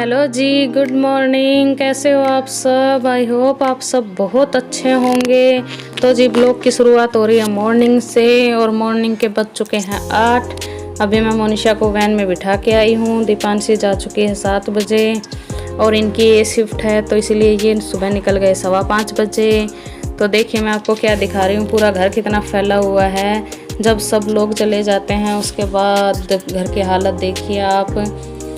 Hello जी, good morning. कैसे हो आप सब? आई होप आप सब बहुत अच्छे होंगे। तो जी ब्लॉग की शुरुआत हो रही है मॉर्निंग से और मॉर्निंग के बज चुके हैं 8। अभी मैं मोनिशा को वैन में बिठा के आई हूँ। दीपांशी जा चुकी है 7 बजे और इनकी ये शिफ्ट है तो इसीलिए ये सुबह निकल गए 5:15 बजे। तो देखिए मैं आपको क्या दिखा रही हूँ, पूरा घर कितना फैला हुआ है। जब सब लोग चले जाते हैं उसके बाद घर की हालत देखिए आप।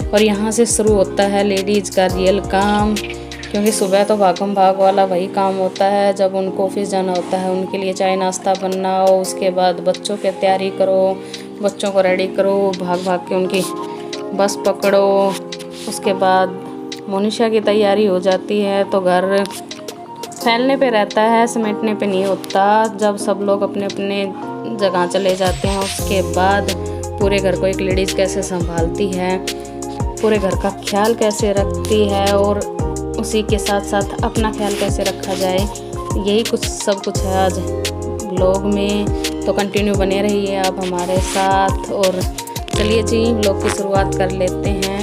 और यहाँ से शुरू होता है लेडीज़ का रियल काम, क्योंकि सुबह तो भागम भाग वाला वही काम होता है। जब उनको ऑफिस जाना होता है उनके लिए चाय नाश्ता बनाओ, उसके बाद बच्चों की तैयारी करो, बच्चों को रेडी करो, भाग भाग के उनकी बस पकड़ो। उसके बाद मोनिशा की तैयारी हो जाती है तो घर फैलने पे रहता है, समेटने पे नहीं होता। जब सब लोग अपने अपने जगह चले जाते हैं उसके बाद पूरे घर को एक लेडीज़ कैसे संभालती है, पूरे घर का ख्याल कैसे रखती है और उसी के साथ साथ अपना ख्याल कैसे रखा जाए, यही सब कुछ है आज व्लॉग में। तो कंटिन्यू बने रहिए आप हमारे साथ। और चलिए जी व्लॉग की शुरुआत कर लेते हैं।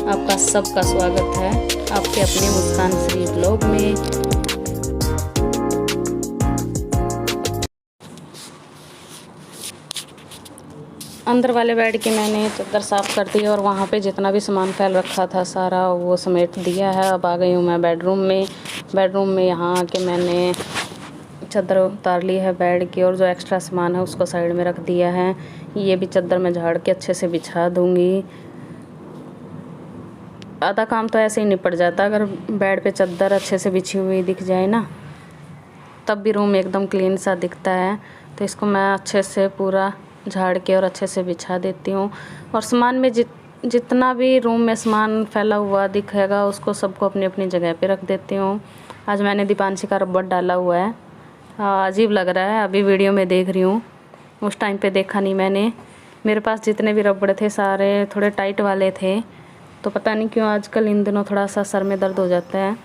आपका सबका स्वागत है आपके अपने मुस्कान श्री व्लॉग में। अंदर वाले बेड की मैंने चादर साफ़ कर दी और वहाँ पे जितना भी सामान फैल रखा था सारा वो समेट दिया है। अब आ गई हूँ मैं बेडरूम में यहाँ आके मैंने चादर उतार ली है बेड की और जो एक्स्ट्रा सामान है उसको साइड में रख दिया है। ये भी चादर मैं झाड़ के अच्छे से बिछा दूँगी। आधा काम तो ऐसे ही निपट जाता अगर बेड पे चादर अच्छे से बिछी हुई दिख जाए ना, तब भी रूम एकदम क्लीन सा दिखता है। तो इसको मैं अच्छे से पूरा झाड़ के और अच्छे से बिछा देती हूँ। और सामान में जितना भी रूम में सामान फैला हुआ दिखेगा उसको सबको अपनी अपनी जगह पे रख देती हूँ। आज मैंने दीपांशी का रबड़ डाला हुआ है, अजीब लग रहा है, अभी वीडियो में देख रही हूँ, उस टाइम पे देखा नहीं मैंने। मेरे पास जितने भी रबड़ थे सारे थोड़े टाइट वाले थे, तो पता नहीं क्यों आजकल इन दिनों थोड़ा सा सर में दर्द हो जाता है,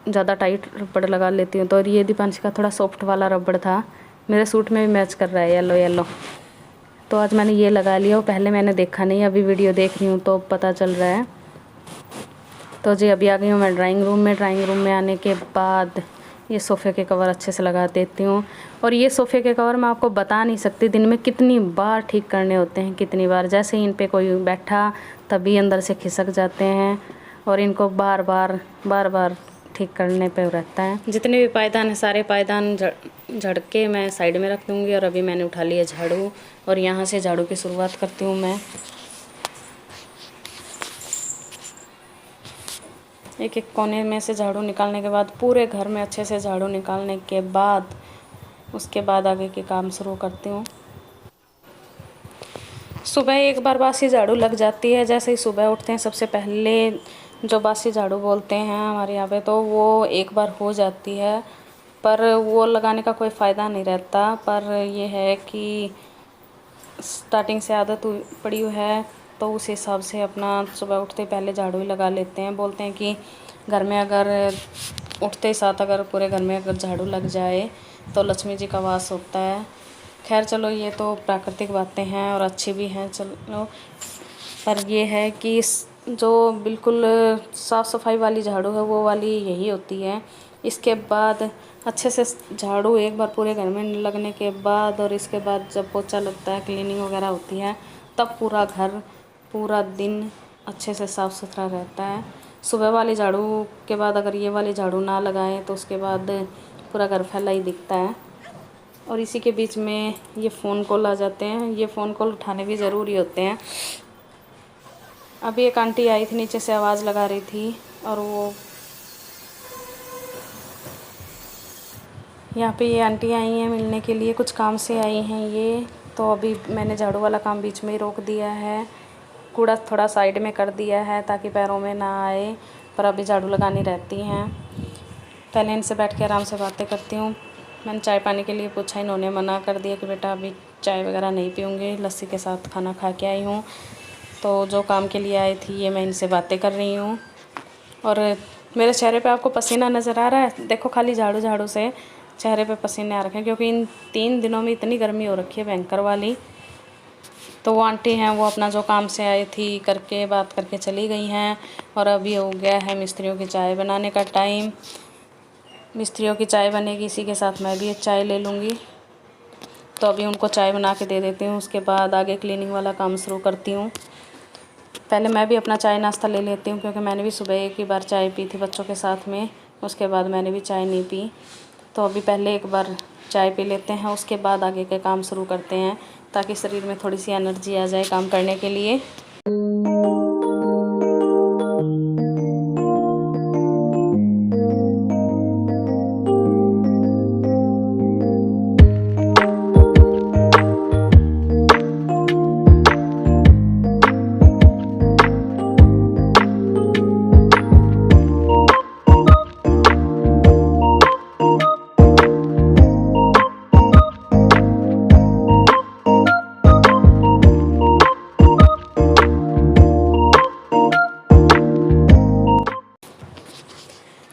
ज़्यादा टाइट रबड़ लगा लेती हूँ। तो ये दीपांशी का थोड़ा सॉफ्ट वाला रबड़ था, मेरे सूट में भी मैच कर रहा है येलो येलो, तो आज मैंने ये लगा लिया। और पहले मैंने देखा नहीं, अभी वीडियो देख रही हूँ तो पता चल रहा है। तो जी अभी आ गई हूँ मैं ड्राइंग रूम में आने के बाद ये सोफ़े के कवर अच्छे से लगा देती हूँ। और ये सोफ़े के कवर मैं आपको बता नहीं सकती दिन में कितनी बार ठीक करने होते हैं, कितनी बार। जैसे ही इन पे कोई बैठा तभी अंदर से खिसक जाते हैं और इनको बार बार ठीक करने पे रहता है। जितने भी पायदान हैं सारे पायदान झड़ के मैं साइड में रख दूँगी। और अभी मैंने उठा लिया झाड़ू और यहाँ से झाड़ू की शुरुआत करती हूँ मैं। एक एक कोने में से झाड़ू निकालने के बाद पूरे घर में अच्छे से झाड़ू निकालने के बाद उसके बाद आगे के काम शुरू करती हूँ। सुबह एक बार बासी झाड़ू लग जाती है, जैसे ही सुबह उठते हैं सबसे पहले जो बासी झाड़ू बोलते हैं हमारे यहाँ पे, तो वो एक बार हो जाती है, पर वो लगाने का कोई फ़ायदा नहीं रहता। पर ये है कि स्टार्टिंग से आदत पड़ी हुई है तो उस हिसाब से अपना सुबह उठते पहले झाड़ू ही लगा लेते हैं। बोलते हैं कि घर में अगर उठते साथ अगर पूरे घर में अगर झाड़ू लग जाए तो लक्ष्मी जी का वास होता है। खैर चलो ये तो प्राकृतिक बातें हैं और अच्छी भी हैं चलो, पर ये है कि जो बिल्कुल साफ़ सफाई वाली झाड़ू है वो वाली यही होती है। इसके बाद अच्छे से झाड़ू एक बार पूरे घर में लगने के बाद और इसके बाद जब पोछा लगता है, क्लीनिंग वगैरह होती है, तब पूरा घर पूरा दिन अच्छे से साफ़ सुथरा रहता है। सुबह वाली झाड़ू के बाद अगर ये वाली झाड़ू ना लगाएं तो उसके बाद पूरा घर फैला ही दिखता है। और इसी के बीच में ये फ़ोन कॉल आ जाते हैं, ये फ़ोन कॉल उठाने भी ज़रूरी होते हैं। अभी एक आंटी आई थी नीचे से आवाज़ लगा रही थी और वो यहाँ पे ये आंटी आई हैं मिलने के लिए, कुछ काम से आई हैं ये। तो अभी मैंने झाड़ू वाला काम बीच में ही रोक दिया है, कूड़ा थोड़ा साइड में कर दिया है ताकि पैरों में ना आए, पर अभी झाड़ू लगानी रहती हैं। पहले इनसे बैठ के आराम से बातें करती हूँ। मैंने चाय पानी के लिए पूछा, इन्होंने मना कर दिया कि बेटा अभी चाय वगैरह नहीं पीऊँगी, लस्सी के साथ खाना खा के आई हूँ। तो जो काम के लिए आई थी ये मैं इनसे बातें कर रही हूँ। और मेरे चेहरे पे आपको पसीना नज़र आ रहा है, देखो खाली झाड़ू से चेहरे पे पसीने आ रखे हैं, क्योंकि इन 3 दिनों में इतनी गर्मी हो रखी है भयंकर वाली। तो वो आंटी हैं वो अपना जो काम से आई थी करके बात करके चली गई हैं। और अभी हो गया है मिस्त्रियों की चाय बनाने का टाइम। मिस्त्रियों की चाय बनेगी, इसी के साथ मैं भी एक चाय ले लूँगी। तो अभी उनको चाय बना के दे देती हूँ, उसके बाद आगे क्लीनिंग वाला काम शुरू करती हूँ। पहले मैं भी अपना चाय नाश्ता ले लेती हूँ, क्योंकि मैंने भी सुबह एक ही बार चाय पी थी बच्चों के साथ में, उसके बाद मैंने भी चाय नहीं पी। तो अभी पहले एक बार चाय पी लेते हैं, उसके बाद आगे के काम शुरू करते हैं, ताकि शरीर में थोड़ी सी एनर्जी आ जाए काम करने के लिए।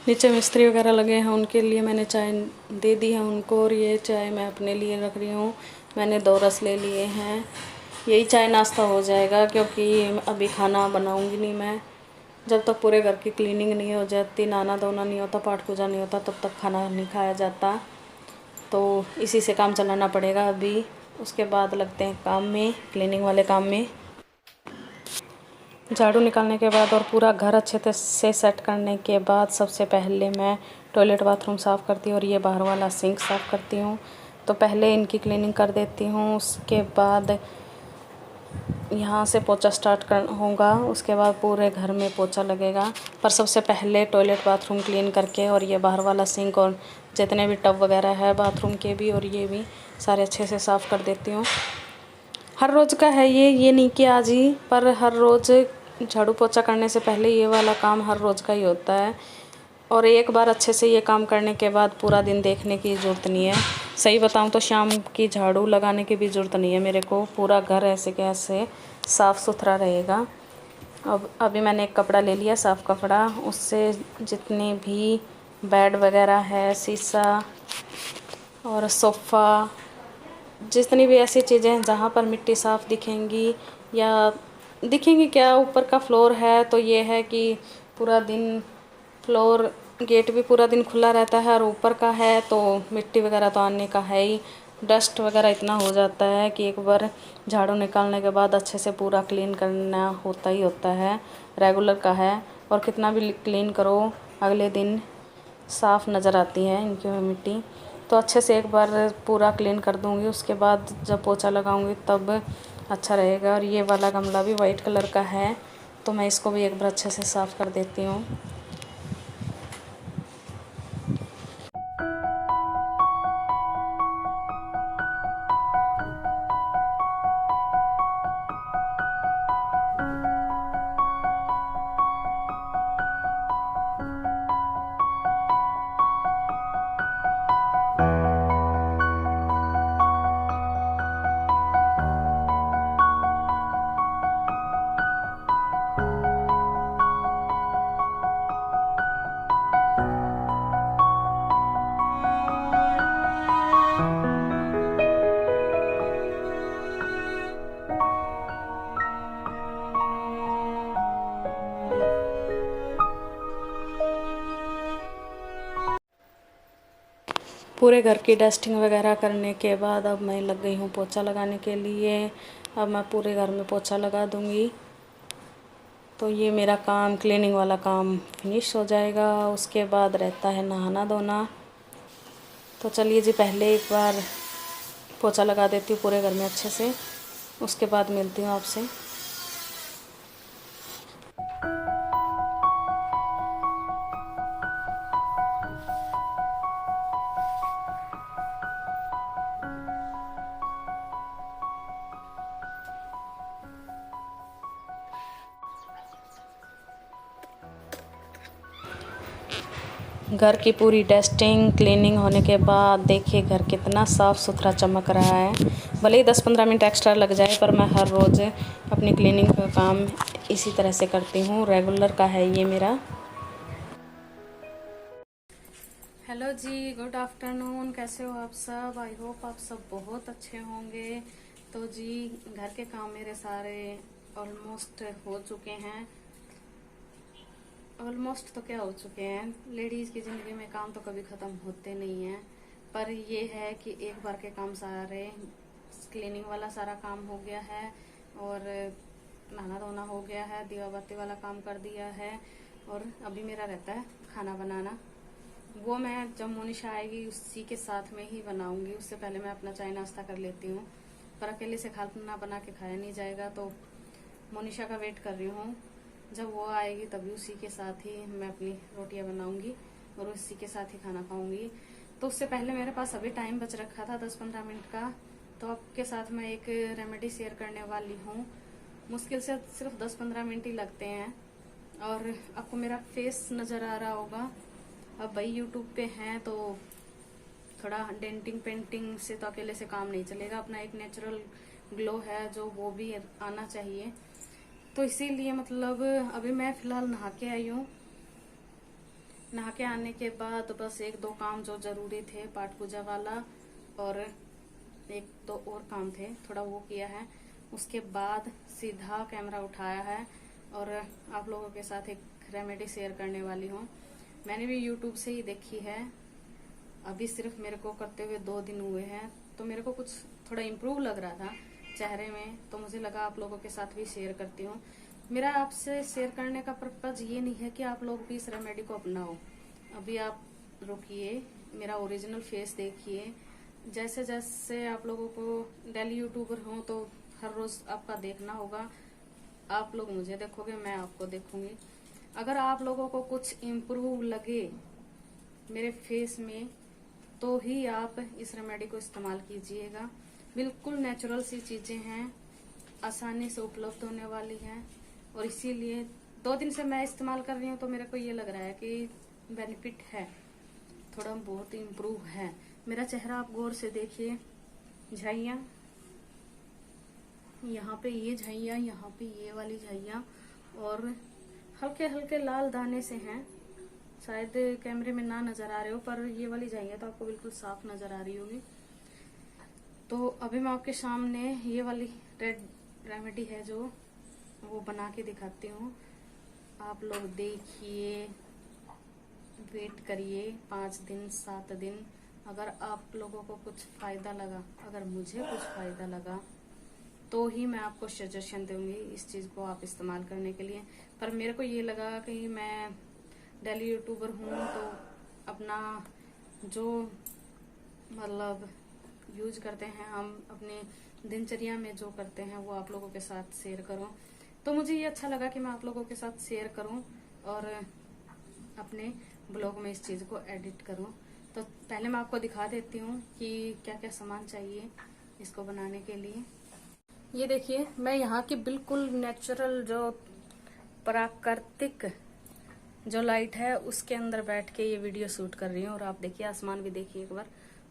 नीचे मिस्त्री वगैरह लगे हैं, उनके लिए मैंने चाय दे दी है उनको, और ये चाय मैं अपने लिए रख रही हूँ। मैंने 2 रस ले लिए हैं, यही चाय नाश्ता हो जाएगा, क्योंकि अभी खाना बनाऊँगी नहीं मैं। जब तक पूरे घर की क्लीनिंग नहीं हो जाती, नहाना धोना नहीं होता, पाठ पूजा नहीं होता, तब तक खाना नहीं खाया जाता। तो इसी से काम चलाना पड़ेगा अभी। उसके बाद लगते हैं काम में, क्लीनिंग वाले काम में। झाड़ू निकालने के बाद और पूरा घर अच्छे से सेट करने के बाद सबसे पहले मैं टॉयलेट बाथरूम साफ़ करती हूँ, और ये बाहर वाला सिंक साफ़ करती हूँ। तो पहले इनकी क्लीनिंग कर देती हूँ, उसके बाद यहाँ से पोछा स्टार्ट होगा, उसके बाद पूरे घर में पोछा लगेगा। पर सबसे पहले टॉयलेट बाथरूम क्लीन करके, और ये बाहर वाला सिंक और जितने भी टब वगैरह है बाथरूम के भी और ये भी सारे अच्छे से साफ़ कर देती हूँ। हर रोज़ का है ये नहीं कि आज ही, पर हर रोज़ झाड़ू पोछा करने से पहले ये वाला काम हर रोज़ का ही होता है। और एक बार अच्छे से ये काम करने के बाद पूरा दिन देखने की ज़रूरत नहीं है। सही बताऊं तो शाम की झाड़ू लगाने की भी ज़रूरत नहीं है मेरे को, पूरा घर ऐसे कैसे साफ़ सुथरा रहेगा। अब अभी मैंने एक कपड़ा ले लिया, साफ़ कपड़ा, उससे जितनी भी बेड वगैरह है, शीशा और सोफ़ा, जितनी भी ऐसी चीज़ें हैं जहाँ पर मिट्टी साफ़ दिखेंगी, या दिखेंगी क्या, ऊपर का फ्लोर है तो ये है कि पूरा दिन फ्लोर गेट भी पूरा दिन खुला रहता है, और ऊपर का है तो मिट्टी वगैरह तो आने का है ही। डस्ट वगैरह इतना हो जाता है कि एक बार झाड़ू निकालने के बाद अच्छे से पूरा क्लीन करना होता ही होता है, रेगुलर का है। और कितना भी क्लीन करो अगले दिन साफ़ नज़र आती है इनकी मिट्टी। तो अच्छे से एक बार पूरा क्लीन कर दूँगी, उसके बाद जब पोछा लगाऊँगी तब अच्छा रहेगा। और ये वाला गमला भी वाइट कलर का है, तो मैं इसको भी एक बार अच्छे से साफ़ कर देती हूँ। पूरे घर की डस्टिंग वगैरह करने के बाद अब मैं लग गई हूँ पोछा लगाने के लिए। अब मैं पूरे घर में पोछा लगा दूँगी, तो ये मेरा काम क्लीनिंग वाला काम फिनिश हो जाएगा। उसके बाद रहता है नहाना धोना। तो चलिए जी, पहले एक बार पोछा लगा देती हूँ पूरे घर में अच्छे से, उसके बाद मिलती हूँ आपसे। घर की पूरी डस्टिंग क्लीनिंग होने के बाद देखिए घर कितना साफ़ सुथरा चमक रहा है। भले ही 10-15 मिनट एक्स्ट्रा लग जाए, पर मैं हर रोज़ अपनी क्लीनिंग का काम इसी तरह से करती हूँ, रेगुलर का है ये मेरा। हेलो जी, गुड आफ्टरनून, कैसे हो आप सब? आई होप आप सब बहुत अच्छे होंगे। तो जी घर के काम मेरे सारे ऑलमोस्ट हो चुके हैं। ऑलमोस्ट तो क्या हो चुके हैं, लेडीज़ की ज़िंदगी में काम तो कभी ख़त्म होते नहीं हैं। पर ये है कि एक बार के काम सारे, क्लीनिंग वाला सारा काम हो गया है और नहाना धोना हो गया है, दिया बत्ती वाला काम कर दिया है और अभी मेरा रहता है खाना बनाना। वो मैं जब मोनिशा आएगी उसी के साथ में ही बनाऊंगी। उससे पहले मैं अपना चाय नाश्ता कर लेती हूँ, पर अकेले से खाना बना के खाया नहीं जाएगा, तो मोनिशा का वेट कर रही हूँ। जब वो आएगी तभी उसी के साथ ही मैं अपनी रोटियां बनाऊंगी और उसी के साथ ही खाना खाऊंगी। तो उससे पहले मेरे पास अभी टाइम बच रखा था 10-15 मिनट का, तो आपके साथ मैं एक रेमेडी शेयर करने वाली हूँ। मुश्किल से सिर्फ 10-15 मिनट ही लगते हैं और आपको मेरा फेस नज़र आ रहा होगा। अब भाई यूट्यूब पे हैं तो थोड़ा डेंटिंग पेंटिंग से तो अकेले से काम नहीं चलेगा, अपना एक नेचुरल ग्लो है जो वो भी आना चाहिए। तो इसीलिए मतलब अभी मैं फ़िलहाल नहा के आई हूँ। नहा के आने के बाद बस 1-2 काम जो ज़रूरी थे, पाठ पूजा वाला और 1-2 और काम थे, थोड़ा वो किया है। उसके बाद सीधा कैमरा उठाया है और आप लोगों के साथ एक रेमेडी शेयर करने वाली हूँ। मैंने भी यूट्यूब से ही देखी है, अभी सिर्फ मेरे को करते हुए 2 दिन हुए हैं, तो मेरे को कुछ थोड़ा इम्प्रूव लग रहा था चेहरे में, तो मुझे लगा आप लोगों के साथ भी शेयर करती हूँ। मेरा आपसे शेयर करने का पर्पज ये नहीं है कि आप लोग भी इस रेमेडी को अपनाओ। अभी आप रुकिए, मेरा ओरिजिनल फेस देखिए। जैसे जैसे आप लोगों को डेली यूट्यूबर हो तो हर रोज आपका देखना होगा, आप लोग मुझे देखोगे, मैं आपको देखूंगी। अगर आप लोगों को कुछ इम्प्रूव लगे मेरे फेस में तो ही आप इस रेमेडी को इस्तेमाल कीजिएगा। बिल्कुल नेचुरल सी चीजें हैं, आसानी से उपलब्ध होने वाली हैं और इसीलिए 2 दिन से मैं इस्तेमाल कर रही हूँ, तो मेरे को ये लग रहा है कि बेनिफिट है, थोड़ा बहुत इम्प्रूव है। मेरा चेहरा आप गौर से देखिए, झाइयाँ यहाँ पे, ये झाइयाँ यहाँ पे, ये वाली झाइयाँ और हल्के हल्के लाल दाने से हैं। शायद कैमरे में ना नजर आ रहे हो, पर ये वाली झाइयाँ तो आपको बिल्कुल साफ नजर आ रही होगी। तो अभी मैं आपके सामने ये वाली रेमेडी है जो वो बना के दिखाती हूँ। आप लोग देखिए, वेट करिए 5 दिन 7 दिन। अगर आप लोगों को कुछ फायदा लगा, अगर मुझे कुछ फायदा लगा तो ही मैं आपको सजेशन दूंगी इस चीज को आप इस्तेमाल करने के लिए। पर मेरे को ये लगा कि मैं डेली यूट्यूबर हूँ तो अपना जो मतलब यूज करते हैं हम अपने दिनचर्या में, जो करते हैं वो आप लोगों के साथ शेयर करूं। तो मुझे ये अच्छा लगा कि मैं आप लोगों के साथ शेयर करूं और अपने ब्लॉग में इस चीज को एडिट करूं। तो पहले मैं आपको दिखा देती हूँ कि क्या क्या सामान चाहिए इसको बनाने के लिए। ये देखिए, मैं यहाँ की बिल्कुल नेचुरल जो प्राकृतिक जो लाइट है उसके अंदर बैठ के ये वीडियो शूट कर रही हूँ और आप देखिए, आसमान भी देखिए एक बार।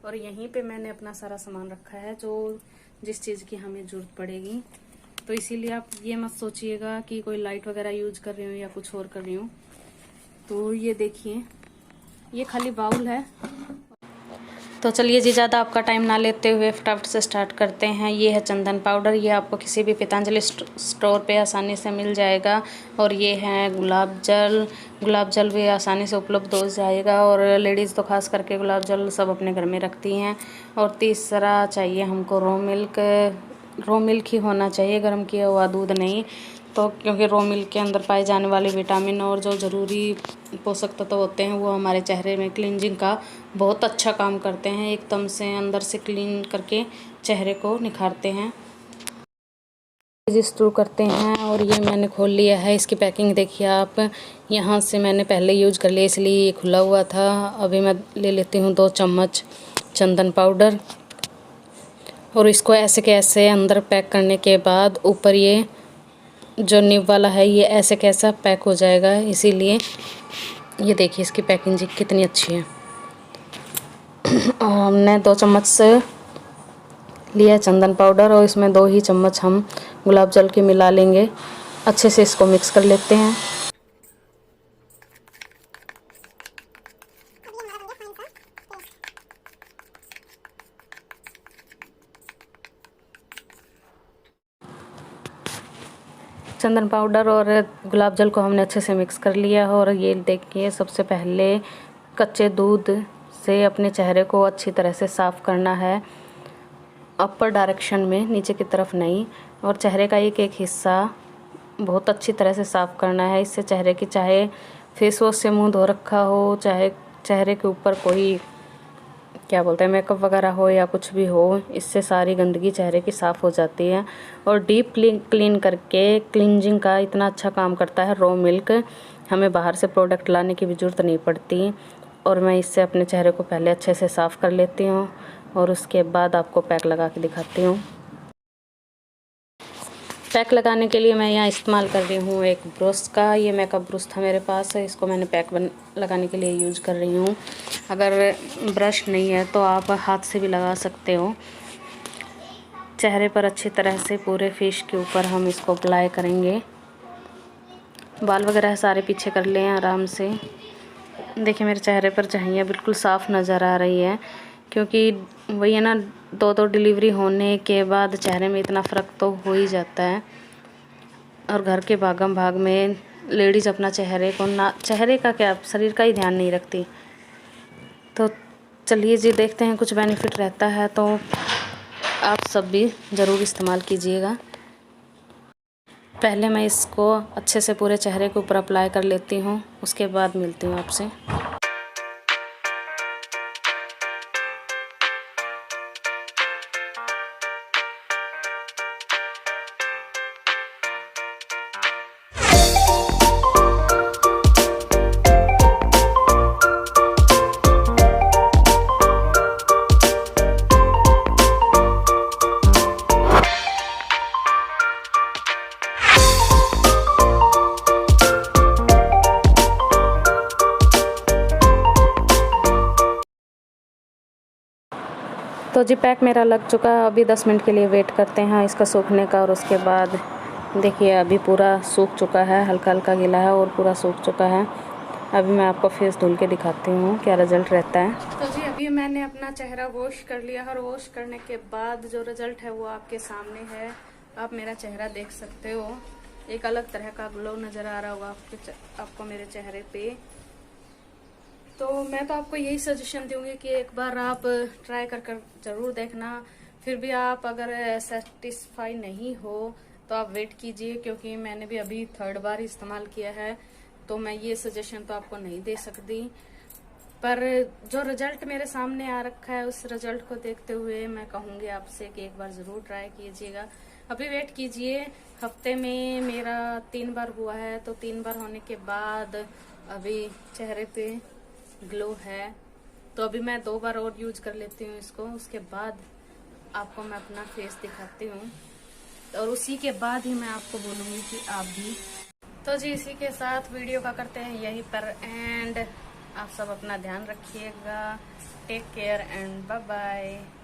और यहीं पे मैंने अपना सारा सामान रखा है जो जिस चीज़ की हमें जरूरत पड़ेगी। तो इसीलिए आप ये मत सोचिएगा कि कोई लाइट वगैरह यूज कर रही हूँ या कुछ और कर रही हूँ। तो ये देखिए, ये खाली बाउल है। तो चलिए जी, ज़्यादा आपका टाइम ना लेते हुए फटाफट से स्टार्ट करते हैं। ये है चंदन पाउडर, ये आपको किसी भी पतंजलि स्टोर पे आसानी से मिल जाएगा। और ये है गुलाब जल, गुलाब जल भी आसानी से उपलब्ध हो जाएगा और लेडीज़ तो खास करके गुलाब जल सब अपने घर में रखती हैं। और तीसरा चाहिए हमको रो मिल्क, रो मिल्क ही होना चाहिए, गर्म किया हुआ दूध नहीं। तो क्योंकि रो मिल्क के अंदर पाए जाने वाले विटामिन और जो ज़रूरी पोषक तत्व होते हैं वो हमारे चेहरे में क्लींजिंग का बहुत अच्छा काम करते हैं, एकदम से अंदर से क्लीन करके चेहरे को निखारते हैं, रजिस्टर करते हैं। और ये मैंने खोल लिया है, इसकी पैकिंग देखिए आप। यहाँ से मैंने पहले यूज कर लिया इसलिए ये खुला हुआ था। अभी मैं ले लेती हूँ 2 चम्मच चंदन पाउडर और इसको ऐसे के ऐसे अंदर पैक करने के बाद ऊपर ये जो निब वाला है ये ऐसे कैसा पैक हो जाएगा। इसीलिए ये देखिए इसकी पैकिंग जी कितनी अच्छी है। और हमने 2 चम्मच से लिया चंदन पाउडर और इसमें 2 ही चम्मच हम गुलाब जल के मिला लेंगे। अच्छे से इसको मिक्स कर लेते हैं। चंदन पाउडर और गुलाब जल को हमने अच्छे से मिक्स कर लिया है। और ये देखिए, सबसे पहले कच्चे दूध से अपने चेहरे को अच्छी तरह से साफ़ करना है, अपर डायरेक्शन में, नीचे की तरफ नहीं। और चेहरे का एक एक हिस्सा बहुत अच्छी तरह से साफ़ करना है। इससे चेहरे की, चाहे फेस वॉश से मुंह धो रखा हो, चाहे चेहरे के ऊपर कोई क्या बोलते हैं मेकअप वगैरह हो या कुछ भी हो, इससे सारी गंदगी चेहरे की साफ़ हो जाती है। और डीप क्लीन करके क्लिनजिंग का इतना अच्छा काम करता है रॉ मिल्क। हमें बाहर से प्रोडक्ट लाने की भी ज़रूरत नहीं पड़ती। और मैं इससे अपने चेहरे को पहले अच्छे से साफ़ कर लेती हूँ और उसके बाद आपको पैक लगा के दिखाती हूँ। पैक लगाने के लिए मैं यहाँ इस्तेमाल कर रही हूँ एक ब्रश का। ये मेकअप ब्रश था मेरे पास, इसको मैंने पैक लगाने के लिए यूज़ कर रही हूँ। अगर ब्रश नहीं है तो आप हाथ से भी लगा सकते हो। चेहरे पर अच्छी तरह से पूरे फेस के ऊपर हम इसको अप्लाई करेंगे। बाल वगैरह सारे पीछे कर लें आराम से। देखिए मेरे चेहरे पर झाइयाँ बिल्कुल साफ़ नज़र आ रही है, क्योंकि वही है ना, 2 डिलीवरी होने के बाद चेहरे में इतना फ़र्क तो हो ही जाता है। और घर के भागम भाग में लेडीज़ अपना चेहरे का क्या, शरीर का ही ध्यान नहीं रखती। तो चलिए जी, देखते हैं कुछ बेनिफिट रहता है तो आप सब भी ज़रूर इस्तेमाल कीजिएगा। पहले मैं इसको अच्छे से पूरे चेहरे के ऊपर अप्लाई कर लेती हूँ, उसके बाद मिलती हूँ आपसे। तो जी पैक मेरा लग चुका है। अभी 10 मिनट के लिए वेट करते हैं इसका सूखने का। और उसके बाद देखिए अभी पूरा सूख चुका है, हल्का हल्का गीला है और पूरा सूख चुका है। अभी मैं आपको फेस धुल के दिखाती हूँ क्या रिज़ल्ट रहता है। तो जी अभी मैंने अपना चेहरा वॉश कर लिया है और वॉश करने के बाद जो रिज़ल्ट है वो आपके सामने है। आप मेरा चेहरा देख सकते हो, एक अलग तरह का ग्लो नज़र आ रहा होगा आपको मेरे चेहरे पे। तो मैं तो आपको यही सजेशन दूंगी कि एक बार आप ट्राई कर ज़रूर देखना। फिर भी आप अगर सेटिस्फाई नहीं हो तो आप वेट कीजिए, क्योंकि मैंने भी अभी 3rd बार इस्तेमाल किया है, तो मैं ये सजेशन तो आपको नहीं दे सकती। पर जो रिजल्ट मेरे सामने आ रखा है उस रिजल्ट को देखते हुए मैं कहूँगी आपसे कि एक बार ज़रूर ट्राई कीजिएगा। अभी वेट कीजिए, हफ्ते में मेरा 3 बार हुआ है, तो 3 बार होने के बाद अभी चेहरे पे ग्लो है। तो अभी मैं 2 बार और यूज कर लेती हूँ इसको, उसके बाद आपको मैं अपना फेस दिखाती हूँ और उसी के बाद ही मैं आपको बोलूँगी कि आप भी। तो जी इसी के साथ वीडियो का करते हैं यहीं पर एंड। आप सब अपना ध्यान रखिएगा। Take care and bye bye.